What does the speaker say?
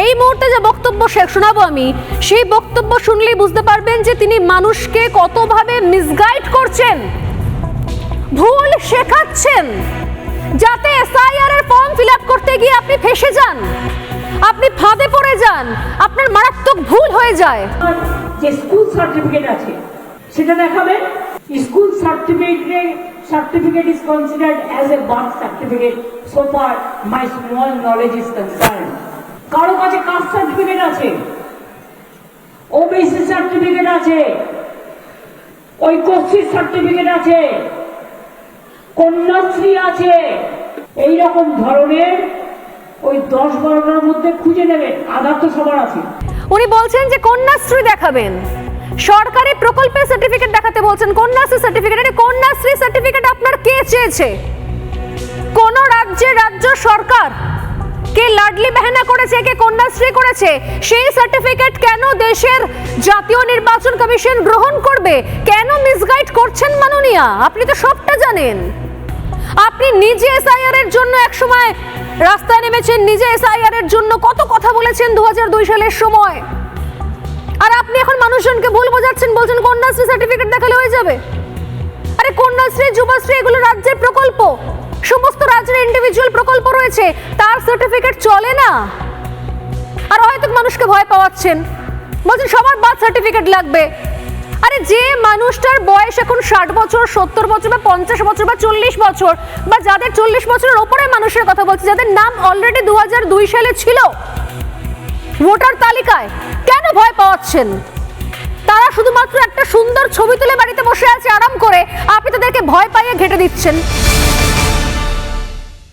এই মুহূর্তে যে বক্তব্য শোনাবো আমি, সেই বক্তব্য শুনলেই বুঝতে পারবেন যে তিনি মানুষকে কতভাবে মিসগাইড করছেন, ভুল শেখাচ্ছেন, যাতে এসআইআর এর ফর্ম ফিল আপ করতে গিয়ে আপনি ফেঁসে যান, আপনি ফাঁদে পড়ে যান, আপনার মারাত্মক ভুল হয়ে যায়। যে স্কুল সার্টিফিকেট আছে সেটা দেখাবেন। School certificate is considered as a birth certificate so far my small knowledge is concerned. কারো কাছে কাস্ট সার্টিফিকেট আছে, ওবিসি সার্টিফিকেট আছে, ঐক্যশ্রী সার্টিফিকেট আছে, কন্যাশ্রী আছে, এইরকম ধরনের ওই 10-12টার মধ্যে খুঁজে নেবেন। আধার তো সবার আছে। উনি বলছেন যে কন্যাশ্রী দেখাবেন, সরকারি প্রকল্পের সার্টিফিকেট দেখাতে বলছেন, কন্যাশ্রী সার্টিফিকেট। আরে কন্যাশ্রী সার্টিফিকেট আপনার কে চেয়েছে? কোন রাজ্যের রাজ্য সরকার কে লাডলি বেহেনা করেছে, কে কন্যাশ্রী করেছে, সেই সার্টিফিকেট কেন দেশের জাতীয় নির্বাচন কমিশন গ্রহণ করবে? কেন মিসগাইড করছেন মাননীয়া? আপনি তো সবটা জানেন। আপনি নিজে এসআইআর এর জন্য একসময় রাস্তায় নেমেছেন, নিজে এসআইআর এর জন্য কত কথা বলেছেন 2002 সালের সময়। আর আপনি এখন মানুষজনকে ভুল বোঝাচ্ছেন, বলছেন কন্যাশ্রী সার্টিফিকেট দেখালে হয়ে যাবে। আরে কন্যাশ্রী, যুবশ্রী এগুলো রাজ্যের প্রকল্প, সমস্ত রাজ্যের ইন্ডিভিজুয়াল প্রকল্প রয়েছে, তার সার্টিফিকেট চলে না। আর হয়তো মানুষকে ভয় পাওয়াচ্ছেন, বলছেন সবার বার্থ সার্টিফিকেট লাগবে। আরে যে মানুষটার বয়স এখন 60 বছর, 70 বছর বা 50 বছর বা 40 বছর, বা যাদের 40 বছরের ওপরে মানুষের কথা বলছে, যাদের নাম অলরেডি 2002 সালে ছিল ভোটার তালিকায়, কেন ভয় পাওয়াচ্ছেন? তারা শুধুমাত্র একটা সুন্দর ছবি তুলে বাড়িতে বসে আছে আরাম করে, আপনি তাদেরকে ভয় পাইয়ে ঘেঁটে দিচ্ছেন।